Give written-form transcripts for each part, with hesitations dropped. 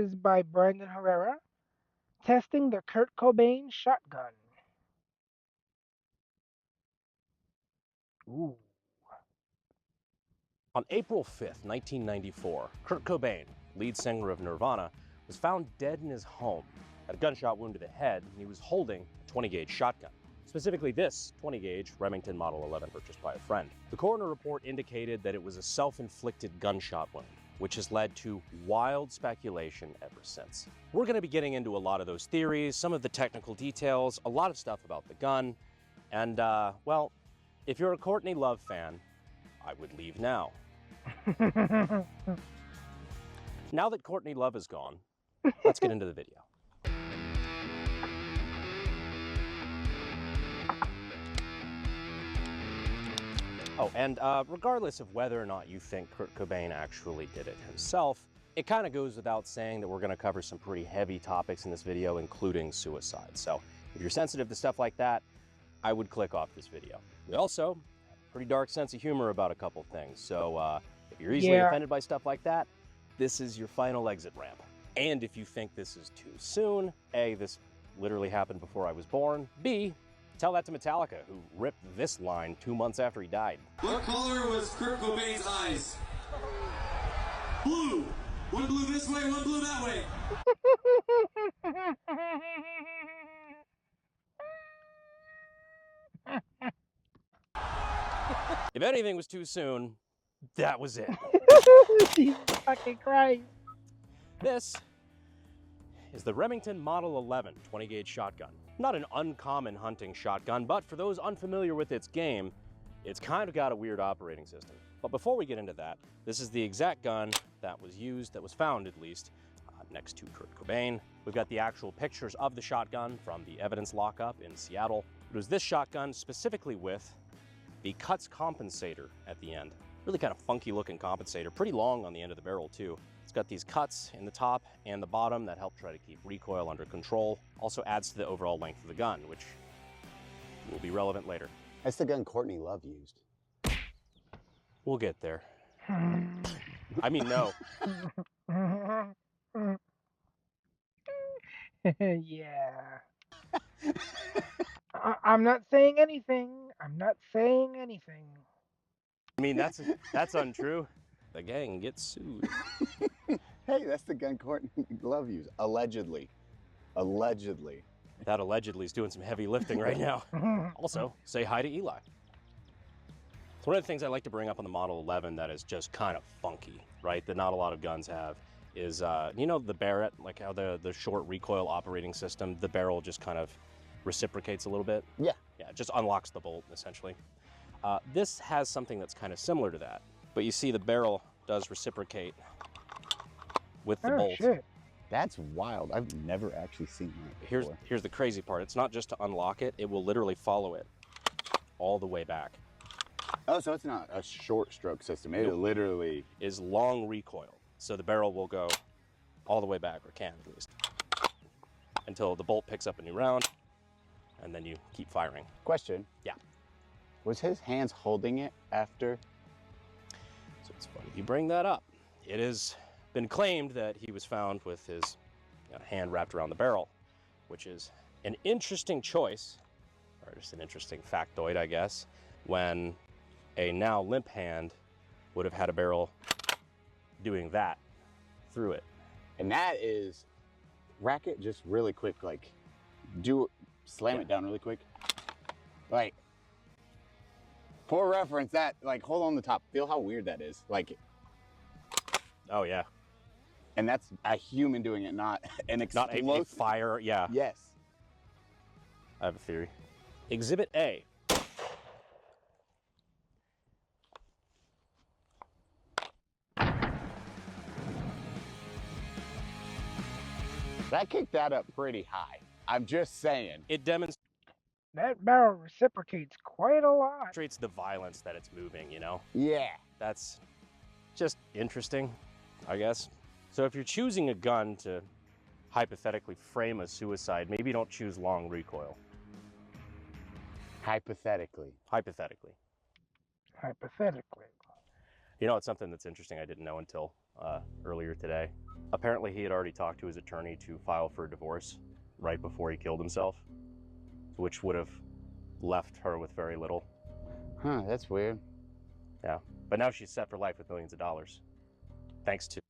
is by Brandon Herrera, testing the Kurt Cobain shotgun. Ooh. On April 5th, 1994, Kurt Kobain, lead singer of Nirvana, was found dead in his home. Had a gunshot wound to the head, and he was holding a 20-gauge shotgun. Specifically this 20-gauge Remington Model 11 purchased by a friend. The coroner report indicated that it was a self-inflicted gunshot wound, which has led to wild speculation ever since. We're going to be getting into a lot of those theories, some of the technical details, a lot of stuff about the gun, and well, if you're a Courtney Love fan, I would leave now. Now that Courtney Love is gone, let's get into the video. Oh, and regardless of whether or not you think Kurt Cobain actually did it himself, it kind of goes without saying that we're going to cover some pretty heavy topics in this video, including suicide. So if you're sensitive to stuff like that, I would click off this video. We also have a pretty dark sense of humor about a couple things. So if you're easily offended by stuff like that, this is your final exit ramp. And if you think this is too soon, A, this literally happened before I was born, B, tell that to Metallica, who ripped this line 2 months after he died. What color was Kurt Cobain's eyes? Blue. One blew this way, one blew that way. If anything was too soon, that was it. Jesus fucking Christ. This is the Remington Model 11 20-gauge shotgun. Not an uncommon hunting shotgun, but for those unfamiliar with its game, it's kind of got a weird operating system. But before we get into that, this is the exact gun that was used, that was found at least, next to Kurt Cobain. We've got the actual pictures of the shotgun from the evidence lockup in Seattle. It was this shotgun specifically with the cuts compensator at the end. Really kind of funky looking compensator, pretty long on the end of the barrel too. It's got these cuts in the top and the bottom that help try to keep recoil under control. Also adds to the overall length of the gun, which will be relevant later. That's the gun Courtney Love used. We'll get there. I mean, no. Yeah. I'm not saying anything. I'm not saying anything. I mean, that's untrue. The gang gets sued. Hey, that's the gun Courtney Love used. Allegedly. Allegedly. That allegedly is doing some heavy lifting right now. Also, say hi to Eli. So one of the things I like to bring up on the Model 11 that is just kind of funky, right, that not a lot of guns have, is, you know, the Barrett, like how the short recoil operating system, the barrel just kind of reciprocates a little bit. Yeah. Yeah, it just unlocks the bolt, essentially. This has something that's kind of similar to that, but you see the barrel does reciprocate with the bolt. Shit. That's wild. I've never actually seen that before. Here's the crazy part. It's not just to unlock it, it will literally follow it all the way back. Oh, so it's not a short stroke system. It literally is long recoil. So the barrel will go all the way back, or can at least, until the bolt picks up a new round, and then you keep firing. Question. Yeah. Was his hands holding it after? So it's funny you bring that up. It has been claimed that he was found with his hand wrapped around the barrel, which is an interesting choice, or just an interesting factoid, I guess, when a now limp hand would have had a barrel doing that through it. And that is, rack it just really quick, like, slam it down really quick. Like, for reference, that, like, hold on the top. Feel how weird that is. Like, oh yeah. And that's a human doing it, not an explosive. Not a fire, yeah. Yes. I have a theory. Exhibit A. That kicked that up pretty high. I'm just saying. It demonstrates That barrel reciprocates quite a lot. the violence that it's moving, you know? Yeah. That's just interesting, I guess. So if you're choosing a gun to hypothetically frame a suicide, maybe don't choose long recoil. Hypothetically. Hypothetically. Hypothetically. You know, it's something that's interesting I didn't know until earlier today. Apparently he had already talked to his attorney to file for a divorce right before he killed himself, which would have left her with very little. Huh, that's weird. Yeah, but now she's set for life with millions of dollars, thanks to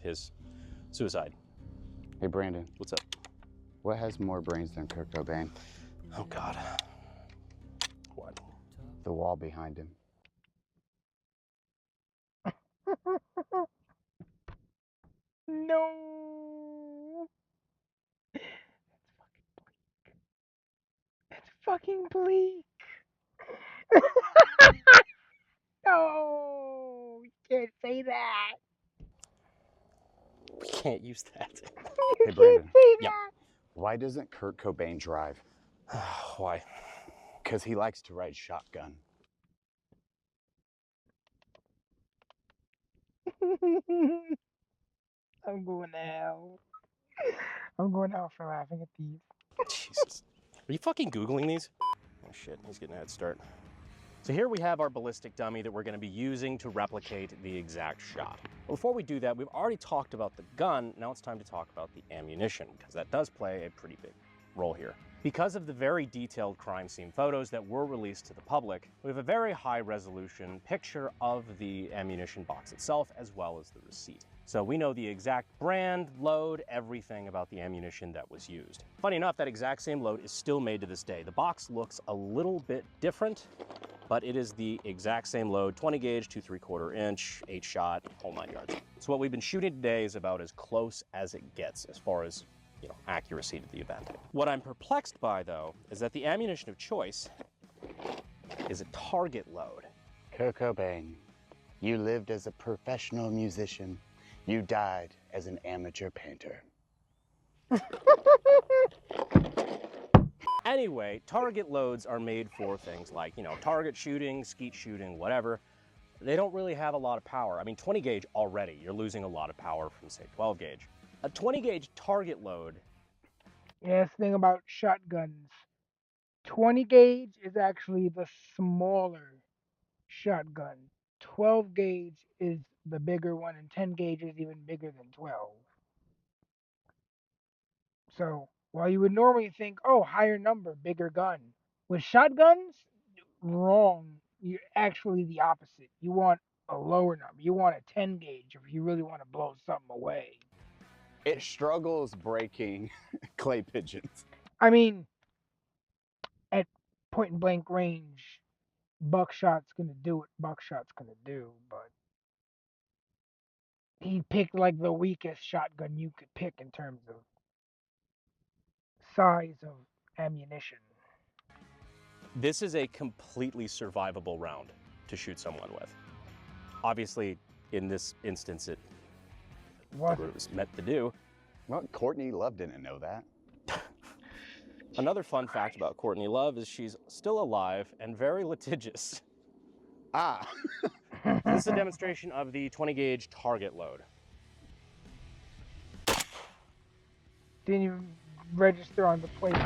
his suicide. Hey, Brandon, What's up? what has more brains than Kurt Cobain? Oh God. What? The wall behind him. No. It's fucking bleak. No, you can't say that. We can't use that. You Hey, can't Brandon. say Yep. Why doesn't Kurt Cobain drive? Why? Because he likes to ride shotgun. that. I'm going to hell. I'm going out for laughing at these. Jesus. Are you fucking Googling these? Oh shit, he's getting a head start. So here we have our ballistic dummy that we're going to be using to replicate the exact shot. But before we do that, we've already talked about the gun. Now it's time to talk about the ammunition, because that does play a pretty big role here. Because of the very detailed crime scene photos that were released to the public, we have a very high resolution picture of the ammunition box itself, as well as the receipt. So we know the exact brand, load, everything about the ammunition that was used. Funny enough, that exact same load is still made to this day. The box looks a little bit different, but it is the exact same load, 20 gauge, 2 3/4 inch, 8 shot, whole 9 yards. So what we've been shooting today is about as close as it gets as far as, you know, accuracy to the event. What I'm perplexed by, though, is that the ammunition of choice is a target load. Kurt Cobain, you lived as a professional musician. You died as an amateur painter. Anyway, target loads are made for things like, you know, target shooting, skeet shooting, whatever. They don't really have a lot of power. I mean, 20 gauge already, you're losing a lot of power from, say, 12 gauge. A 20 gauge target load. Yeah, that's the thing about shotguns. 20 gauge is actually the smaller shotgun. 12 gauge is the bigger one, and 10 gauge is even bigger than 12. So while you would normally think, oh, higher number, bigger gun, with shotguns, wrong. You're actually the opposite. You want a lower number. You want a 10 gauge if you really want to blow something away. It struggles breaking clay pigeons. I mean, at point blank range, buckshot's gonna do what buckshot's gonna do, but he picked like the weakest shotgun you could pick in terms of size of ammunition. This is a completely survivable round to shoot someone with. Obviously, in this instance, it did what it was meant to do. Well, Courtney Love didn't know that. Another fun fact about Courtney Love is she's still alive and very litigious. Ah. This is a demonstration of the 20 gauge target load. Didn't even register on the plate.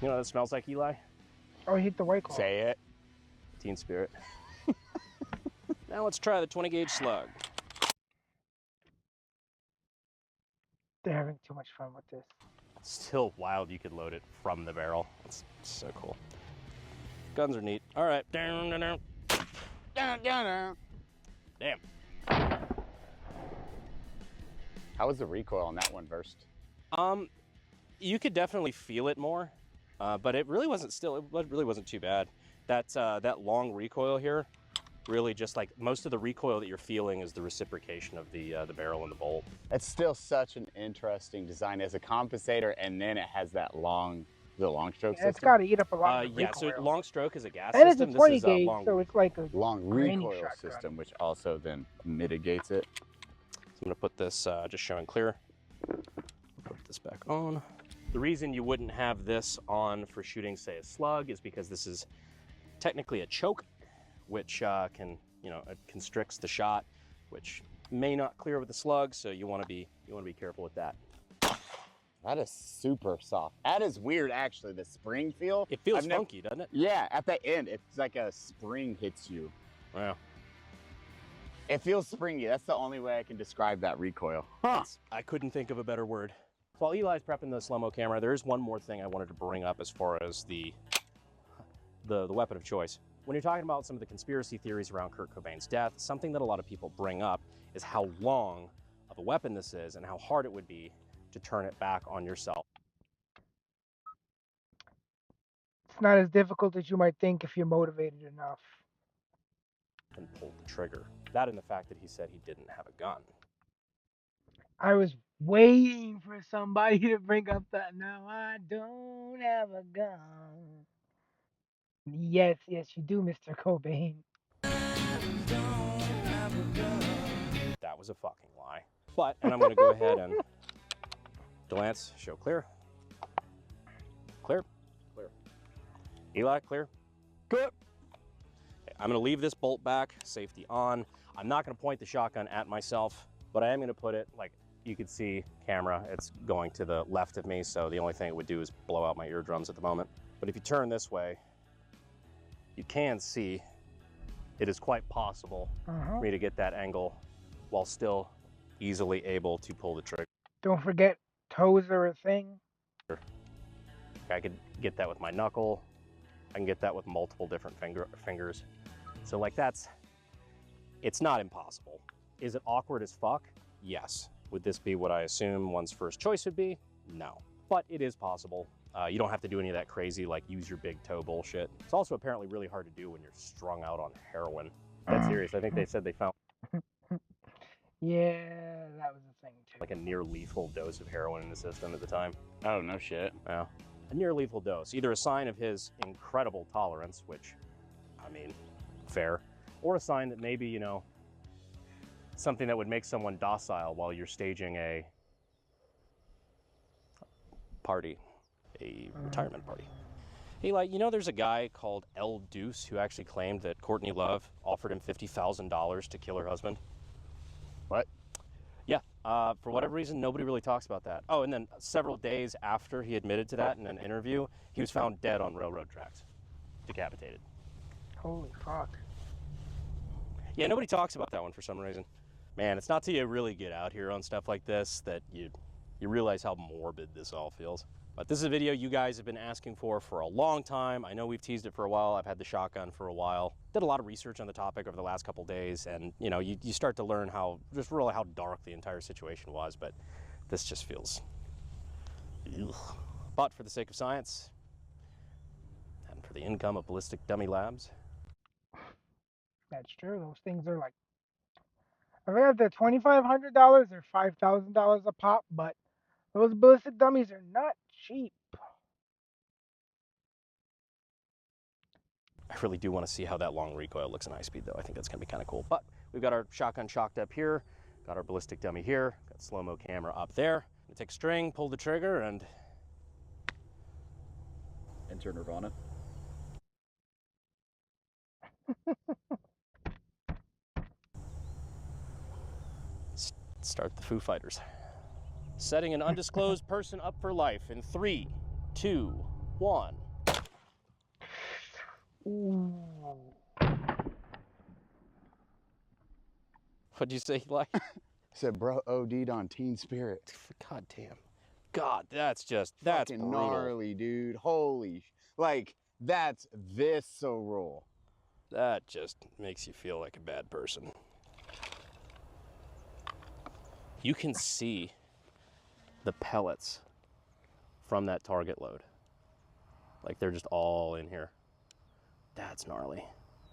You know what it smells like, Eli? Oh, he hit the white claw. Say it. Teen spirit. Now let's try the 20 gauge slug. They're having too much fun with this. Still wild you could load it from the barrel. It's so cool. Guns are neat. All right. Damn. How was the recoil on that one burst? You could definitely feel it more, but it really wasn't too bad. That long recoil here, really just like most of the recoil that you're feeling is the reciprocation of the barrel and the bolt. It's still such an interesting design as a compensator, and then it has that long stroke Yeah, it's system. got to eat up a lot of Yeah, so recoil. long stroke is a gas And system. it's a 20 This is gauge, long. so it's like a long grainy recoil shotgun. system, which also then mitigates it. So I'm gonna put this just showing clear. Put this back on. The reason you wouldn't have this on for shooting, say, a slug is because this is technically a choke, which it constricts the shot, which may not clear with the slug. So you want to be careful with that. That is super soft. That is weird, actually. The spring feel. It feels funky, doesn't it? Yeah, at the end, it's like a spring hits you. Wow. It feels springy. That's the only way I can describe that recoil. Huh. I couldn't think of a better word. While Eli's prepping the slow-mo camera, there is one more thing I wanted to bring up as far as the weapon of choice. When you're talking about some of the conspiracy theories around Kurt Cobain's death, something that a lot of people bring up is how long of a weapon this is and how hard it would be to turn it back on yourself. It's not as difficult as you might think if you're motivated enough. And pull the trigger. That and the fact that he said he didn't have a gun. I was waiting for somebody to bring up that now I don't have a gun. Yes, yes, you do, Mr. Cobain. That was a fucking lie. But, and I'm going to go ahead and glance, show clear. Clear. Clear. Eli, clear. Good. Okay, I'm going to leave this bolt back, safety on. I'm not going to point the shotgun at myself, but I am going to put it, like you could see, camera, it's going to the left of me, so the only thing it would do is blow out my eardrums at the moment. But if you turn this way, you can see it is quite possible for me to get that angle while still easily able to pull the trigger. Don't forget, toes are a thing. I could get that with my knuckle. I can get that with multiple different fingers. So like it's not impossible. Is it awkward as fuck? Yes. Would this be what I assume one's first choice would be? No. But it is possible. You don't have to do any of that crazy, like, use your big toe bullshit. It's also apparently really hard to do when you're strung out on heroin. That's serious. I think they said they found Yeah, that was a thing too. like a near lethal dose of heroin in the system at the time. Oh, no shit. Yeah. A near lethal dose. Either a sign of his incredible tolerance, which, I mean, fair, or a sign that maybe, you know, something that would make someone docile while you're staging a party, a retirement party. Hey, like, you know, there's a guy called El Deuce who actually claimed that Courtney Love offered him $50,000 to kill her husband. What? Yeah, for whatever reason, nobody really talks about that. Oh, and then several days after he admitted to that in an interview, he was found dead on railroad tracks, decapitated. Holy fuck. Yeah, nobody talks about that one for some reason. Man, it's not till you really get out here on stuff like this that you realize how morbid this all feels. But this is a video you guys have been asking for a long time. I know we've teased it for a while. I've had the shotgun for a while. Did a lot of research on the topic over the last couple days, and you know, you start to learn how dark the entire situation was, but this just feels ugh. But for the sake of science and for the income of Ballistic Dummy Labs. That's true. Those things are like, I forgot if they're $2,500 or $5,000 a pop, but those ballistic dummies are not cheap. I really do want to see how that long recoil looks in high speed, though. I think that's going to be kind of cool. But we've got our shotgun shocked up here, got our ballistic dummy here, got slow-mo camera up there. I'm going to take a string, pull the trigger, and Enter Nirvana. start the Foo Fighters. Setting an undisclosed person up for life in 3, 2, 1. Ooh. What'd you say, Eli? Said bro OD'd on Teen Spirit. God damn. God, that's Fucking brutal. gnarly, dude. Holy, like, that's visceral. That just makes you feel like a bad person. You can see the pellets from that target load. Like, they're just all in here. That's gnarly.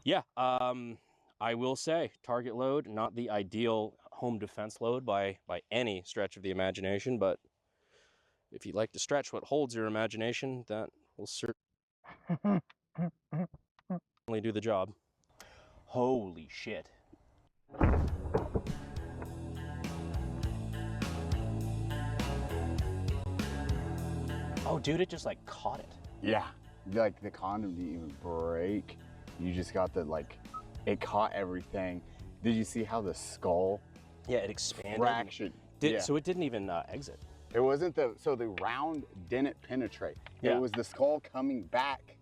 Yeah, I will say, target load, not the ideal home defense load by any stretch of the imagination, but if you'd like to stretch what holds your imagination, that will certainly do the job. Holy shit. Oh, dude, it just, like, caught it. Yeah, like, the condom didn't even break. You just got the, like, it caught everything. Did you see how the skull Yeah, it expanded. fractured? Yeah. So it didn't even exit. It wasn't so the round didn't penetrate. Yeah. It was the skull coming back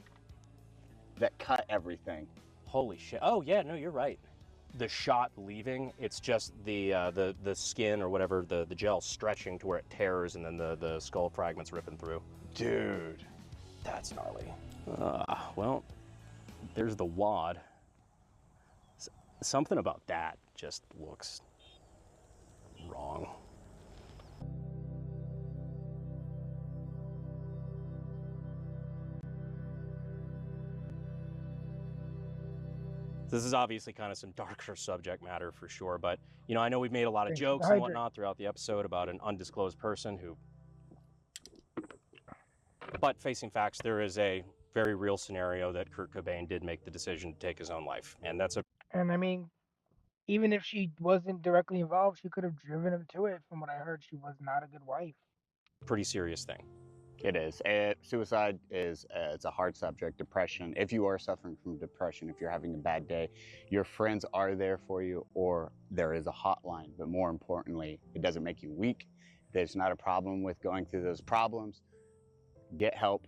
that cut everything. Holy shit. Oh yeah, no, you're right. The shot leaving, it's just the skin or whatever, the gel stretching to where it tears and then the skull fragments ripping through. Dude. That's gnarly. Well, there's the wad. Something about that just looks wrong. This is obviously kind of some darker subject matter for sure, but you know, I know we've made a lot of jokes and whatnot throughout the episode about an undisclosed person who, but facing facts, there is a very real scenario that Kurt Cobain did make the decision to take his own life, and that's a And I mean, even if she wasn't directly involved, she could have driven him to it. From what I heard, she was not a good wife. pretty serious thing. It is. Suicide is it's a hard subject. Depression. If you are suffering from depression, if you're having a bad day, your friends are there for you, or there is a hotline. But more importantly, it doesn't make you weak. There's not a problem with going through those problems. Get help.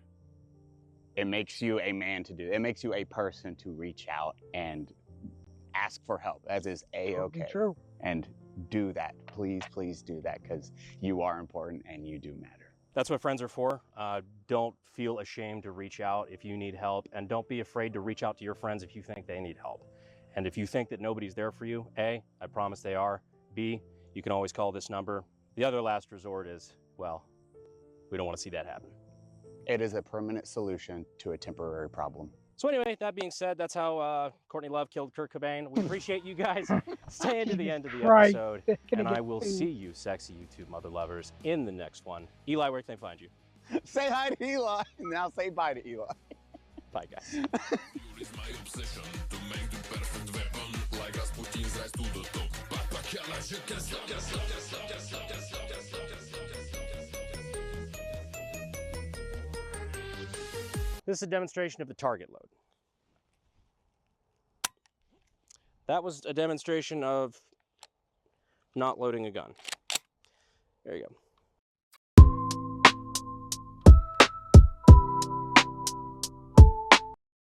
It makes you a man to do. It makes you a person to reach out and ask for help. That is A-okay. True. And do that. Please, please do that, because you are important and you do matter. That's what friends are for. Don't feel ashamed to reach out if you need help, and don't be afraid to reach out to your friends if you think they need help. And if you think that nobody's there for you, A, I promise they are. B, you can always call this number. The other last resort is, well, we don't want to see that happen. It is a permanent solution to a temporary problem. So anyway, that being said, that's how Courtney Love killed Kurt Cobain. We appreciate you guys staying to the end of the episode. And I will see you, sexy YouTube mother lovers, in the next one. Eli, where can they find you? Say hi to Eli, and now say bye to Eli. Bye, guys. This is a demonstration of the target load. That was a demonstration of not loading a gun. There you go.